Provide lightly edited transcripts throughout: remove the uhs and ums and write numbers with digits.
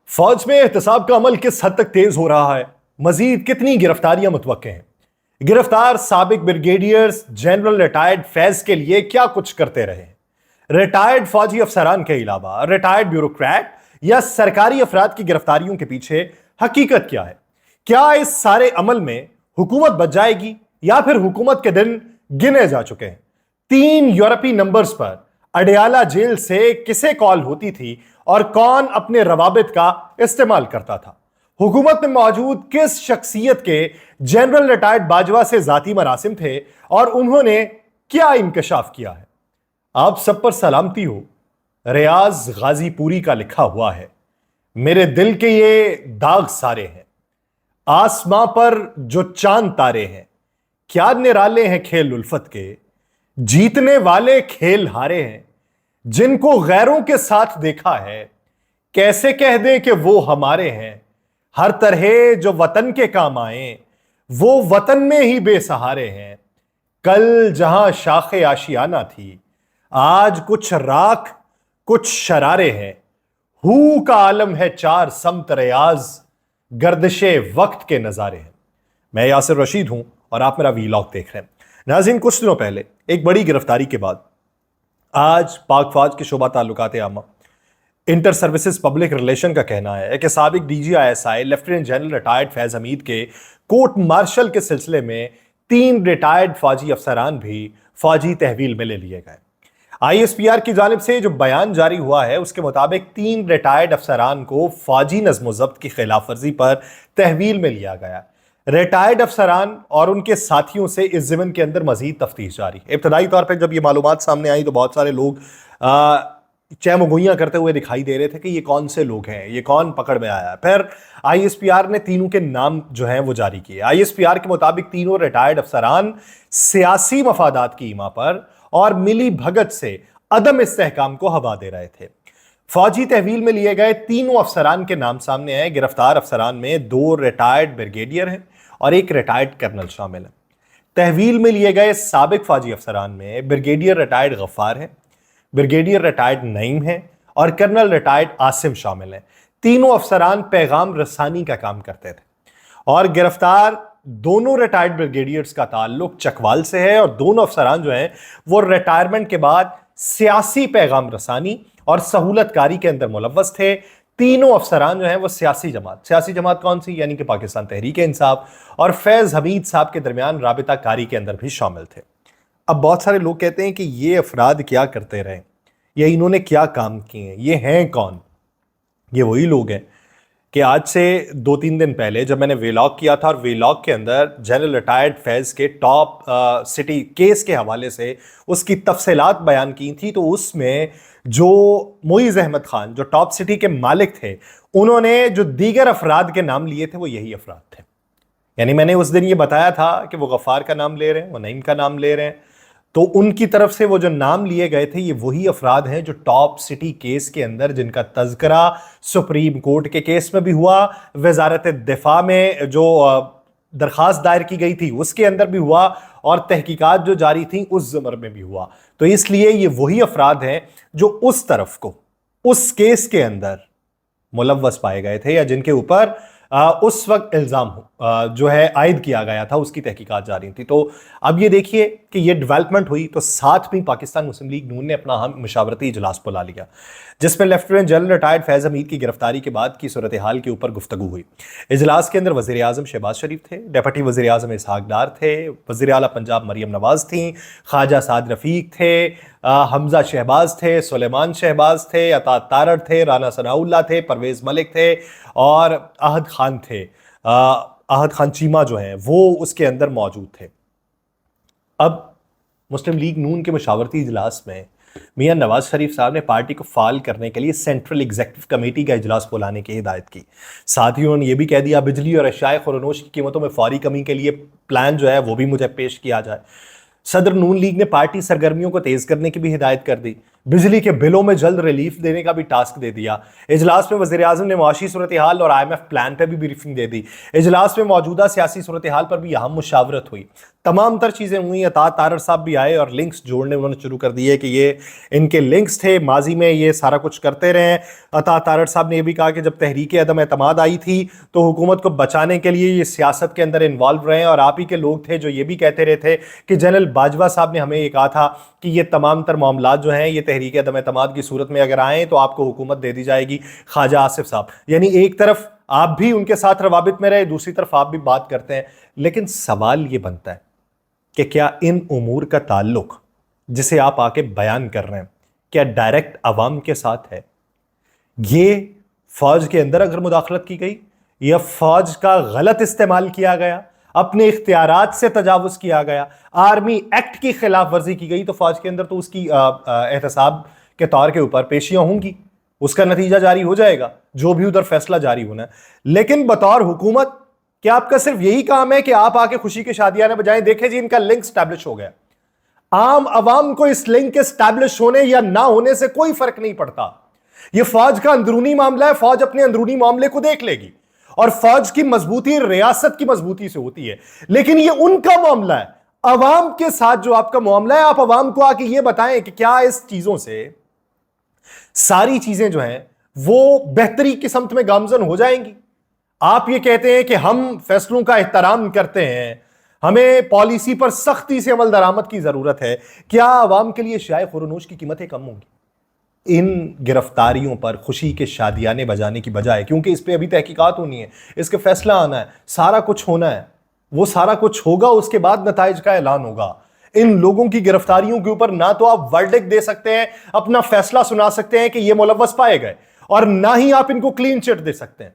फौज में एहतसाब का अमल किस हद तक तेज हो रहा है? मजीद कितनी गिरफ्तारियां मुतवक्के हैं? गिरफ्तार साबिक ब्रिगेडियर्स जनरल रिटायर्ड फैज के लिए क्या कुछ करते रहे हैं? रिटायर्ड फौजी अफसरान के अलावा रिटायर्ड ब्यूरोक्रेट या सरकारी अफराद की गिरफ्तारियों के पीछे हकीकत क्या है? क्या इस सारे अमल में हुकूमत बच जाएगी या फिर हुकूमत के दिन गिने जा चुके हैं? 3 यूरोपीय नंबर्स पर अडयाला जेल से किसे कॉल होती थी और कौन अपने रवाबित का इस्तेमाल करता था? हुकूमत में मौजूद किस शख्सियत के जनरल रिटायर्ड बाजवा से जाती मरासिम थे और उन्होंने क्या इंकशाफ किया है? आप सब पर सलामती हो। रियाज गाजीपुरी का लिखा हुआ है, मेरे दिल के ये दाग सारे हैं, आसमां पर जो चांद तारे हैं, क्या निराले हैं खेल उल्फत के, जीतने वाले खेल हारे हैं, जिनको गैरों के साथ देखा है, कैसे कह दें कि वो हमारे हैं। हर तरह जो वतन के काम आए, वो वतन में ही बेसहारे हैं। कल जहां शाखे आशियाना थी, आज कुछ राख कुछ शरारे हैं। हू का आलम है चार समत रियाज, गर्दिशे वक्त के नजारे हैं। मैं यासिर रशीद हूं और आप मेरा वीलॉग देख रहे हैं। नाज़रीन, कुछ दिनों पहले एक बड़ी गिरफ्तारी के बाद आज पाक फौज के शोबा ताल्लुकात आमा इंटर सर्विसेज पब्लिक रिलेशन का कहना है कि साबिक DGISI lieutenant general retired Faiz Hamid के कोर्ट मार्शल के सिलसिले में 3 रिटायर्ड फौजी अफसरान भी फौजी तहवील में ले लिए गए। ISPR की जानिब से जो बयान जारी हुआ है उसके मुताबिक 3 रिटायर्ड अफसरान को फौजी नज़्म-ओ-ज़ब्त की खिलाफ वर्जी पर तहवील में लिया गया। रिटायर्ड अफसरान और उनके साथियों से इस ज़िमन के अंदर मजीद तफ्तीश जारी। इब्तदाई तौर पर जब ये मालूमात सामने आई तो बहुत सारे लोग चैमगोइयां करते हुए दिखाई दे रहे थे कि ये कौन से लोग हैं, ये कौन पकड़ में आया है। फिर ISPR ने तीनों के नाम जो हैं वो जारी किए। ISPR के मुताबिक तीनों रिटायर्ड अफसरान सियासी मफादात की ईमा पर और मिली भगत से अदम इस्तेहकाम को हवा दे रहे थे। फौजी तहवील में लिए गए तीनों अफसरान के नाम सामने आए। गिरफ्तार अफसरान में 2 रिटायर्ड ब्रिगेडियर हैं और 1 रिटायर्ड कर्नल शामिल है। तहवील में लिए गए साबिक फौजी अफसरान में ब्रिगेडियर रिटायर्ड गफ्फार है, ब्रिगेडियर रिटायर्ड नईम है और कर्नल रिटायर्ड आसिम शामिल हैं। तीनों अफसरान पैगाम रसानी का काम करते थे और गिरफ्तार दोनों रिटायर्ड ब्रिगेडियर्स का ताल्लुक चकवाल से है और दोनों अफसरान जो हैं वो रिटायरमेंट के बाद सियासी पैगाम रसानी और सहूलतकारी के अंदर मुलव्वस थे। तीनों अफसरान जो हैं वो सियासी जमात कौन सी, यानी कि पाकिस्तान तहरीक इंसाफ और फैज हमीद साहब के दरमियान राबिता कारी के अंदर भी शामिल थे। अब बहुत सारे लोग कहते हैं कि ये अफराद क्या करते रहे या इन्होंने क्या काम किए हैं, ये हैं कौन? ये वही लोग हैं कि आज से 2-3 दिन पहले जब मैंने वीलॉग किया था और वीलॉग के अंदर जनरल रिटायर्ड फैज के टॉप सिटी केस के हवाले से उसकी तफसीलात बयान की थी, तो उसमें जो मोइज़ अहमद खान जो टॉप सिटी के मालिक थे, उन्होंने जो दीगर अफराद के नाम लिए थे वो यही अफराद थे। यानी मैंने उस दिन ये बताया था कि वो गफ्फार का नाम ले रहे हैं, वो नईम का नाम ले रहे हैं, तो उनकी तरफ से वो जो नाम लिए गए थे ये वही अफराद हैं जो टॉप सिटी केस के अंदर, जिनका तज़किरा सुप्रीम कोर्ट के केस में भी हुआ, वजारत दिफा में जो दरख्वास्त दायर की गई थी उसके अंदर भी हुआ और तहकीकात जो जारी थी उस ज़मर में भी हुआ। तो इसलिए ये वही अफराद हैं जो उस तरफ को उस केस के अंदर मुलव्वस पाए गए थे या जिनके ऊपर उस वक्त इल्ज़ाम जो है आयद किया गया था, उसकी तहकीकात जारी थी। तो अब ये देखिए कि ये डेवलपमेंट हुई तो साथ में पाकिस्तान मुस्लिम लीग नून ने अपना अहम मशावरती इजलास बुला लिया, जिसमें lieutenant general retired Faiz Hamid की गिरफ्तारी के बाद की सूरत हाल के ऊपर गुफ्तगू हुई। इजलास के अंदर वज़ीर आज़म शहबाज शरीफ थे, डिप्टी वज़ीर आज़म इसहाक डार थे, वज़ीर आला पंजाब मरियम नवाज थी, ख्वाजा साद रफ़ीक थे, हमजा शहबाज थे, सुलेमान शहबाज थे, अता तारड़ थे, राना सनाउल्लाह थे, परवेज़ मलिक थे और अहद खान थे। अहद खान चीमा जो हैं वो उसके अंदर मौजूद थे। अब मुस्लिम लीग नून के मशावरती इजलास में मियां नवाज शरीफ साहब ने पार्टी को फाल करने के लिए सेंट्रल एग्जीक्यूटिव कमेटी का इजलास बुलाने की हिदायत की। साथ ही उन्होंने ये भी कह दिया बिजली और अशाए खुरनोश की कीमतों में फौरी कमी के लिए प्लान जो है वो भी मुझे पेश किया जाए। सदर नून लीग ने पार्टी सरगर्मियों को तेज करने की भी हिदायत कर दी। बिजली के बिलों में जल्द रिलीफ देने का भी टास्क दे दिया। इजलास में वज़ीर आज़म ने मुआशी सूरत हाल और IMF प्लान पर भी ब्रीफिंग दे दी। इजलास में मौजूदा सियासी सूरत हाल पर भी अहम मुशावरत हुई। तमाम तर चीज़ें हुई। अता तारर साहब भी आए और लिंक्स जोड़ने उन्होंने शुरू कर दिए कि ये इनके लिंक्स थे, माजी में ये सारा कुछ करते रहे। अता तारर साहब ने यह भी कहा कि जब तहरीक अदम एतमाद आई थी तो हुकूमत को बचाने के लिए ये सियासत के अंदर इन्वॉल्व रहे, और आप ही के लोग थे जो ये भी कहते रहे थे कि जनरल बाजवा साहब ने हमें ये कहा था कि ये तमाम तर मामलात जो हैं ये तहरीक अदम एतमाद की सूरत में अगर आए तो आपको हुकूमत दे दी जाएगी। ख्वाजा आसिफ साहब, यानी एक तरफ आप भी उनके साथ रवाबित में रहे, दूसरी तरफ आप भी बात करते हैं। लेकिन सवाल ये बनता है कि क्या इन उमूर का ताल्लुक जिसे आप आके बयान कर रहे हैं क्या डायरेक्ट अवाम के साथ है? ये फौज के अंदर अगर मुदाखलत की गई या फौज का गलत इस्तेमाल किया गया, अपने इख्तियारात से तजावुज किया गया, आर्मी एक्ट की खिलाफ वर्जी की गई, तो फौज के अंदर तो उसकी एहतसाब के तौर के ऊपर पेशियां होंगी, उसका नतीजा जारी हो जाएगा, जो भी उधर फैसला जारी होना है। लेकिन बतौर हुकूमत क्या आपका सिर्फ यही काम है कि आप आके खुशी की शादियां बजाएं? देखें जी, इनका लिंक स्टैब्लिश हो गया। आम आवाम को इस लिंक के स्टैब्लिश होने या ना होने से कोई फर्क नहीं पड़ता। यह फौज का अंदरूनी मामला है, फौज अपने अंदरूनी मामले को देख लेगी, और फौज की मजबूती रियासत की मजबूती से होती है। लेकिन यह उनका मामला है, अवाम के साथ जो आपका मामला है, आप अवाम को आके यह बताएं कि क्या इस चीजों से सारी चीजें जो हैं वो बेहतरी की समत में गामजन हो जाएंगी। आप ये कहते हैं कि हम फैसलों का एहतराम करते हैं, हमें पॉलिसी पर सख्ती से अमल दरामद की जरूरत है। क्या अवाम के लिए शाय खुरनोश की कीमतें कम होंगी इन गिरफ्तारियों पर खुशी के शादियाने बजाने की बजाय? क्योंकि इस पर अभी तहकीकात होनी है, इसके फैसला आना है, सारा कुछ होना है, वो सारा कुछ होगा, उसके बाद नताइज का ऐलान होगा। इन लोगों की गिरफ्तारियों के ऊपर ना तो आप वर्डिक्ट दे सकते हैं, अपना फैसला सुना सकते हैं कि ये मुलव्वस पाए गए, और ना ही आप इनको क्लीन चिट दे सकते हैं,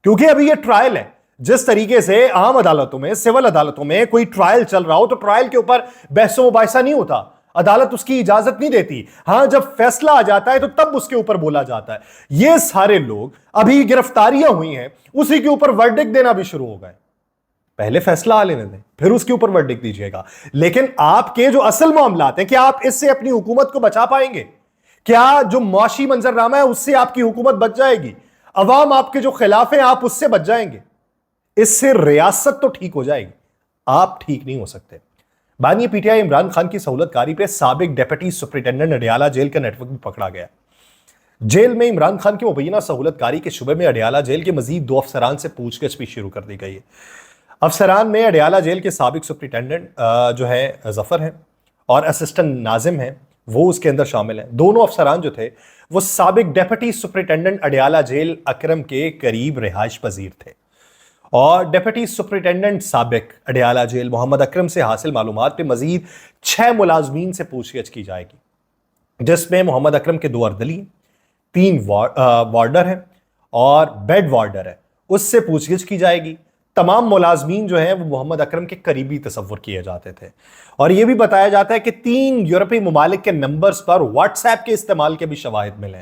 क्योंकि अभी ये ट्रायल है। जिस तरीके से आम अदालतों में, सिविल अदालतों में कोई ट्रायल चल रहा हो तो ट्रायल के ऊपर बहसो मुबाहिसा नहीं होता, अदालत उसकी इजाजत नहीं देती। हां, जब फैसला आ जाता है तो तब उसके ऊपर बोला जाता है। ये सारे लोग अभी गिरफ्तारियां हुई हैं, उसी के ऊपर वर्डिक्ट देना भी शुरू हो गए। पहले फैसला आ लेने दें, फिर उसके ऊपर वर्डिक्ट दीजिएगा। लेकिन आपके जो असल मामलात हैं, क्या आप इससे अपनी हुकूमत को बचा पाएंगे? क्या जो मुआशी मंजरनामा है उससे आपकी हुकूमत बच जाएगी? अवाम आपके जो खिलाफ हैं आप उससे बच जाएंगे? इससे रियासत तो ठीक हो जाएगी, आप ठीक नहीं हो सकते। बानी पीटीआई इमरान खान की सहूलतकारी पे साबिक डेप्यूटी सुपरिटेंडेंट अडियाला जेल का नेटवर्क भी पकड़ा गया। जेल में इमरान खान की मुबैना सहूलतकारी के शुबे में अडियाला जेल के मजीद 2 अफसरान से पूछगछ भी शुरू कर दी गई है। अफसरान में अडियाला जेल के साबिक सुपरिटेंडेंट जो है जफर हैं और असिस्टेंट नाजिम हैं, वो उसके अंदर शामिल हैं। दोनों अफसरान जो थे वो साबिक डेप्यूटी सुपरिटेंडेंट अडियाला जेल अकरम के करीब रिहाइश पजीर थे, और डेप्यूटी सुपरिटेंडेंट साबिक अडियाला जेल मोहम्मद अकरम से हासिल मालूमात पे मजीद 6 मुलाजमीन से पूछगछ की जाएगी, जिसमें मोहम्मद अकरम के 2 अर्दली, 3 वार्डर हैं और बेड वार्डर है, उससे पूछगछ की जाएगी। तमाम मुलाजमीन जो हैं वो मोहम्मद अकरम के करीबी तस्वुर किए जाते थे, और यह भी बताया जाता है कि 3 यूरोपीय ममालिक के नंबर्स पर व्हाट्सएप के इस्तेमाल के भी शवाहिद मिले।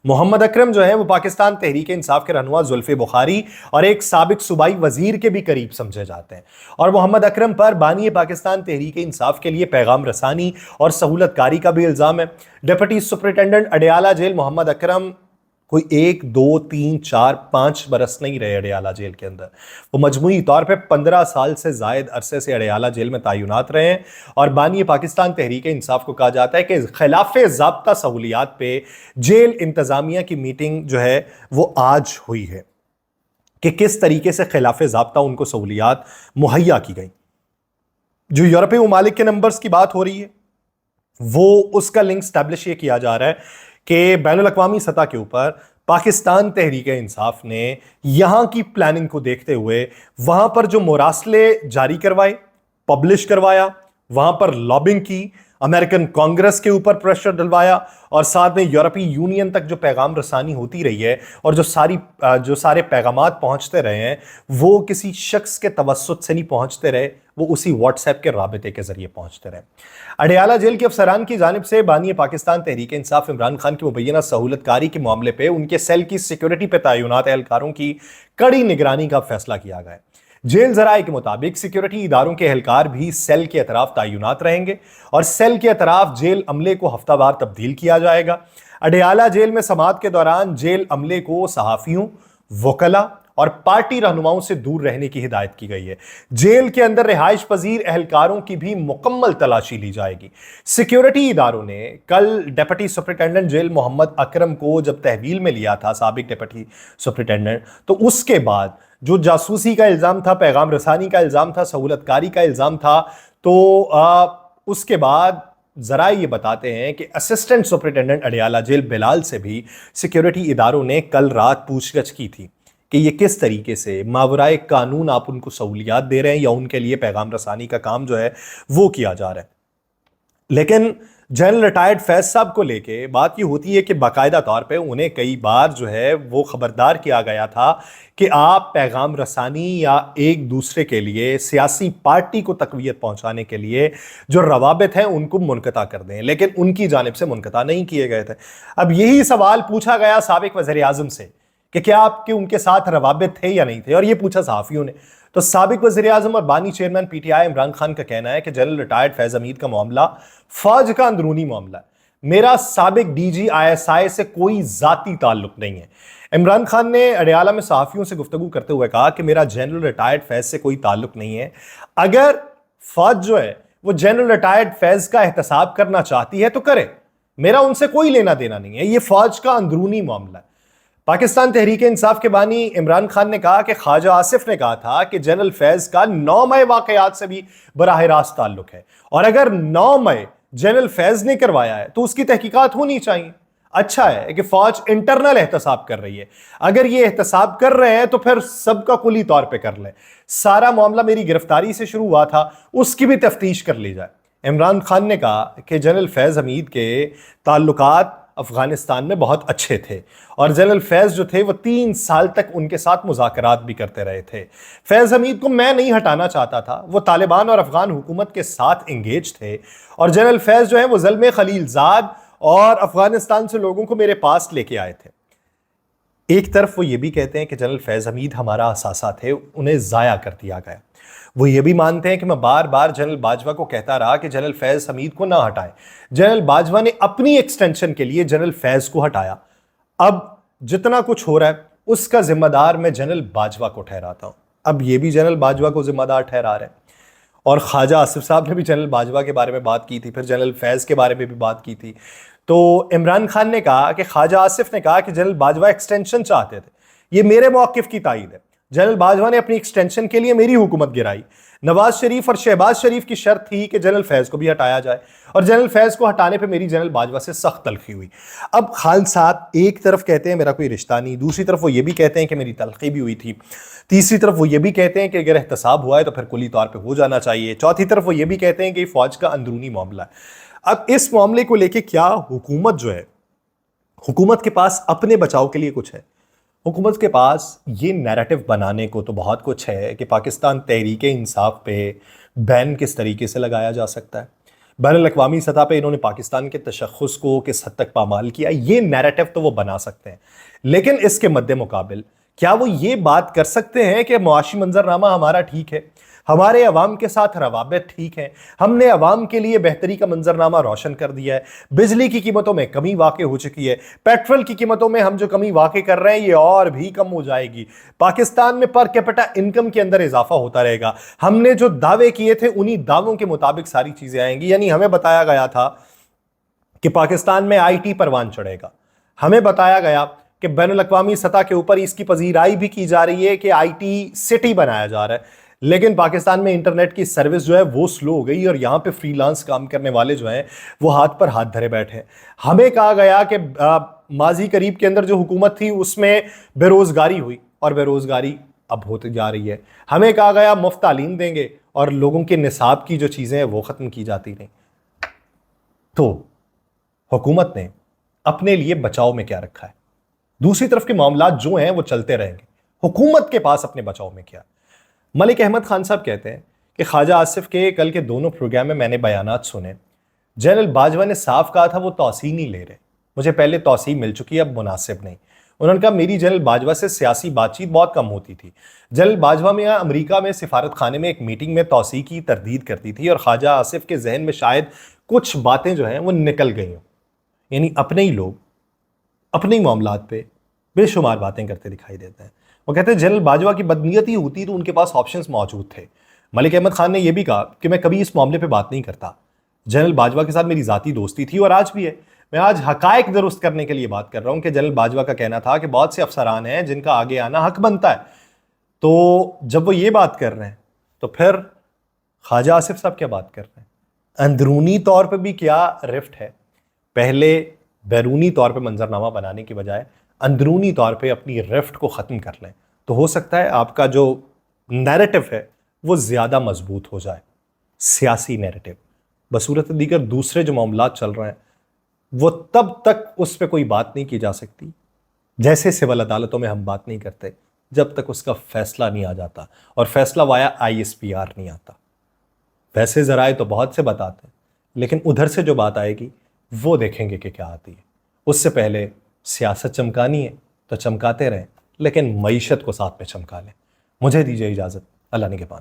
मोहम्मद अकरम जो है वो पाकिस्तान तहरीक इंसाफ के रहनुमा जुल्फे बुखारी और एक साबिक सूबाई वजीर के भी करीब समझे जाते हैं, और मोहम्मद अकरम पर बानी पाकिस्तान तहरीक इंसाफ के लिए पैगाम रसानी और सहूलतकारी का भी इल्जाम है। Deputy superintendent Adiala jail Mohammad Akram कोई 1, 2, 3, 4, 5 बरस नहीं रहे अडियाला जेल के अंदर, वो मजमूई तौर पे 15 साल से जायद अरसे से अडियाला जेल में तैनात रहे हैं। और बानी पाकिस्तान तहरीक इंसाफ को कहा जाता है कि खिलाफ ज़ाब्ता सहूलियात पे जेल इंतज़ामिया की मीटिंग जो है वो आज हुई है कि किस तरीके से खिलाफ ज़ाब्ता उनको सहूलियात मुहैया की गई। जो यूरोपीय ममालिक के नंबर्स की बात हो रही है वो उसका लिंक स्टैब्लिश ये किया जा रहा है कि बैनुल अक़वामी सतह के ऊपर पाकिस्तान तहरीक इंसाफ ने यहां की प्लानिंग को देखते हुए वहां पर जो मुरासले जारी करवाए, पब्लिश करवाया, वहां पर लॉबिंग की, अमेरिकन कांग्रेस के ऊपर प्रेशर डलवाया, और साथ में यूरोपीय यूनियन तक जो पैगाम रसानी होती रही है और जो सारे पैगामात पहुंचते रहे हैं वो किसी शख्स के तवस्सुत से नहीं पहुंचते रहे, वो उसी व्हाट्सएप के राबिते के जरिए पहुंचते रहे। अडियाला जेल के अफसरान की जानिब से बानी पाकिस्तान तहरीक इंसाफ इमरान खान की मुबैना सहूलतकारी के मामले पर उनके सेल की सिक्योरिटी पर तैनात एहलकारों की कड़ी निगरानी का फैसला किया गया। जेल जराये के मुताबिक सिक्योरिटी इदारों के एहलकार भी सेल के अतराफ तैनात रहेंगे और सेल के अतराफ जेल अमले को हफ्तावार तब्दील किया जाएगा। अडयाला जेल में समाअत के दौरान जेल अमले को सहाफियों, वकला और पार्टी रहनुमाओं से दूर रहने की हिदायत की गई है। जेल के अंदर रिहाइश पजीर एहलकारों की भी मुकम्मल तलाशी ली जाएगी। सिक्योरिटी इदारों ने कल डिप्टी सुपरिटेंडेंट जेल मोहम्मद अकरम को जब तहवील में लिया था, साबिक डिप्टी सुपरिटेंडेंट, तो उसके बाद जो जासूसी का इल्जाम था, पैगाम रसानी का इल्जाम था, सहूलतकारी का इल्जाम था, तो उसके बाद जरा ये बताते हैं कि assistant superintendent Adiala jail Bilal से भी सिक्योरिटी इदारों ने कल रात पूछगछ की थी कि ये किस तरीके से मावराए कानून आप उनको सहूलियात दे रहे हैं या उनके लिए पैगाम रसानी का काम जो है वो किया जा रहा है। लेकिन जनरल रिटायर्ड फैज साहब को लेके बात ये होती है कि बाकायदा तौर पे उन्हें कई बार जो है वो खबरदार किया गया था कि आप पैगाम रसानी या एक दूसरे के लिए सियासी पार्टी को तकवीयत पहुंचाने के लिए जो रवाबित हैं उनको मुनक़ता कर दें, लेकिन उनकी जानिब से मुनक़ता नहीं किए गए थे। अब यही सवाल पूछा गया साबिक वज़ीर आज़म से कि क्या आपके उनके साथ रवाबित थे या नहीं थे, और ये पूछा सहाफ़ियों ने। तो साबिक वज़ीर आज़म और बानी चेयरमैन पीटीआई इमरान खान का कहना है कि जनरल रिटायर्ड फैज़ हमीद का मामला फौज का अंदरूनी मामला है, मेरा साबिक डीजी आईएसआई से कोई जाती ताल्लुक नहीं है। इमरान खान ने अडयाला में सहाफ़ियों से गुफ्तगू करते हुए कहा कि मेरा जनरल रिटायर्ड फैज़ से कोई ताल्लुक नहीं है। अगर फौज जो है वो जनरल रिटायर्ड फैज़ का एहतसाब करना चाहती है तो करे, मेरा उनसे कोई लेना देना नहीं है, ये फौज का अंदरूनी मामला है। पाकिस्तान तहरीक इंसाफ के बानी इमरान खान ने कहा कि ख्वाजा आसिफ ने कहा था कि जनरल फैज का 9 मई वाकयात से भी बराह रास्त ताल्लुक है, और अगर 9 मई जनरल फैज ने करवाया है तो उसकी तहकीकात होनी चाहिए। अच्छा है कि फौज इंटरनल एहतसाब कर रही है, अगर ये एहतसाब कर रहे हैं तो फिर सबका कुली तौर पर कर ले। सारा मामला मेरी गिरफ्तारी से शुरू हुआ था, उसकी भी तफ्तीश कर ली जाए। इमरान खान ने कहा कि जनरल फैज हमीद के ताल्लुकात अफगानिस्तान में बहुत अच्छे थे और जनरल फैज जो थे वो 3 साल तक उनके साथ मुज़ाकरात भी करते रहे थे। फैज हमीद को मैं नहीं हटाना चाहता था, वो तालिबान और अफगान हुकूमत के साथ इंगेज थे, और जनरल फैज जो है वो ज़ल्मे खलीलजाद और अफगानिस्तान से लोगों को मेरे पास लेके आए थे। एक तरफ वो ये भी कहते हैं कि जनरल फैज हमीद हमारा असासा थे, उन्हें ज़ाया कर दिया गया। वो ये भी मानते हैं कि मैं बार बार जनरल बाजवा को कहता रहा कि जनरल फैज हमीद को ना हटाएं। जनरल बाजवा ने अपनी एक्सटेंशन के लिए जनरल फैज को हटाया। अब जितना कुछ हो रहा है उसका जिम्मेदार मैं जनरल बाजवा को ठहराता हूं। अब ये भी जनरल बाजवा को जिम्मेदार ठहरा रहे हैं। और ख्वाजा आसिफ साहब ने भी जनरल बाजवा के बारे में बात की थी, फिर जनरल फैज के बारे में भी बात की थी। तो इमरान खान ने कहा कि ख्वाजा आसिफ ने कहा कि जनरल बाजवा एक्सटेंशन चाहते थे, ये मेरे मौक़िफ़ की तायीद है। जनरल बाजवा ने अपनी एक्सटेंशन के लिए मेरी हुकूमत गिराई। नवाज शरीफ और शहबाज शरीफ की शर्त थी कि जनरल फैज को भी हटाया जाए, और जनरल फैज को हटाने पे मेरी जनरल बाजवा से सख्त तलखी हुई। अब खान साहब एक तरफ कहते हैं मेरा कोई रिश्ता नहीं, दूसरी तरफ वो ये भी कहते हैं कि मेरी तलखी भी हुई थी, तीसरी तरफ वो ये भी कहते हैं कि अगर एहतसाब हुआ है तो फिर कुली तौर पर हो जाना चाहिए, चौथी तरफ वो ये भी कहते हैं कि फौज का अंदरूनी मामला है। अब इस मामले को लेकर क्या हुकूमत जो है, हुकूमत के पास अपने बचाव के लिए कुछ है? हुकूमत के पास ये नैरेटिव बनाने को तो बहुत कुछ है कि पाकिस्तान तहरीक इंसाफ पे बैन किस तरीके से लगाया जा सकता है। बैनुल-अक़वामी सतह पे इन्होंने पाकिस्तान के तशख़्ख़ुस को किस हद तक पामाल किया, ये नैरेटिव तो वो बना सकते हैं, लेकिन इसके मद्दे मुकाबिल क्या वो ये बात कर सकते हैं कि मुआशी मंजरनामा हमारा ठीक है, हमारे अवाम के साथ रवाबित ठीक है, हमने अवाम के लिए बेहतरी का मंजरनामा रोशन कर दिया है, बिजली की कीमतों में कमी वाक़ई हो चुकी है, पेट्रोल की कीमतों में हम जो कमी वाक़ई कर रहे हैं ये और भी कम हो जाएगी, पाकिस्तान में पर कैपिटा इनकम के अंदर इजाफा होता रहेगा, हमने जो दावे किए थे उन्हीं दावों के मुताबिक सारी चीज़ें आएंगी। यानी हमें बताया गया था कि पाकिस्तान में IT परवान चढ़ेगा, हमें बताया गया कि बैनुल-अक़वामी सतह के ऊपर इसकी पजीराई भी की जा रही है कि IT सिटी बनाया जा रहा है, लेकिन पाकिस्तान में इंटरनेट की सर्विस जो है वो स्लो हो गई और यहाँ पे फ्रीलांस काम करने वाले जो हैं वो हाथ पर हाथ धरे बैठे हैं। हमें कहा गया कि माजी करीब के अंदर जो हुकूमत थी उसमें बेरोज़गारी हुई और बेरोज़गारी अब होती जा रही है। हमें कहा गया मुफ्त तालीम देंगे और लोगों के निसाब की जो चीज़ें हैं वो ख़त्म की जाती नहीं। तो हुकूमत ने अपने लिए बचाव में क्या रखा है? दूसरी तरफ के मामला जो हैं वो चलते रहेंगे, हुकूमत के पास अपने बचाव में क्या? मलिक अहमद खान साहब कहते हैं कि ख्वाजा आसिफ के कल के दोनों प्रोग्राम में मैंने बयानात सुने, जनरल बाजवा ने साफ कहा था वो तौसीह नहीं ले रहे, मुझे पहले तौसीह मिल चुकी है, अब मुनासिब नहीं। उन्होंने कहा मेरी जनरल बाजवा से सियासी बातचीत बहुत कम होती थी। जनरल बाजवा में यहाँ अमेरिका में सिफारत खाने में एक मीटिंग में तौसीक की तरदीद करती थी और ख्वाजा आसिफ के जहन में शायद कुछ बातें जो हैं वो निकल गई हों, यानी अपने ही लोग अपने ही मामलात पे बेशुमार बातें करते दिखाई देते हैं। वो कहते हैं जनरल बाजवा की बदनीयती होती तो उनके पास ऑप्शंस मौजूद थे। मलिक अहमद खान ने यह भी कहा कि मैं कभी इस मामले पे बात नहीं करता। जनरल बाजवा के साथ मेरी जाती दोस्ती थी और आज भी है। मैं आज हकायक दुरुस्त करने के लिए बात कर रहा हूं कि जनरल बाजवा का कहना था कि बहुत से अफसरान हैं जिनका आगे आना हक बनता है। तो जब वो ये बात कर रहे हैं तो फिर ख्वाजा आसिफ साहब क्या बात कर रहे हैं? अंदरूनी तौर पे भी क्या रिफ्ट है? पहले बैरूनी तौर पे मंजरनामा बनाने की बजाय अंदरूनी तौर पे अपनी रिफ्ट को ख़त्म कर लें तो हो सकता है आपका जो नैरेटिव है वो ज़्यादा मजबूत हो जाए। सियासी नैरेटिव बसूरत दीगर दूसरे जो मामलात चल रहे हैं वो तब तक उस पर कोई बात नहीं की जा सकती, जैसे सिविल अदालतों में हम बात नहीं करते जब तक उसका फैसला नहीं आ जाता और फैसला वाया ISPR नहीं आता। वैसे ज़राए तो बहुत से बताते हैं, लेकिन उधर से जो बात आएगी वो देखेंगे कि क्या आती है। उससे पहले सियासत चमकानी है तो चमकाते रहें, लेकिन मईशत को साथ में चमका लें। मुझे दीजिए इजाज़त। अल्लाह निगहबान।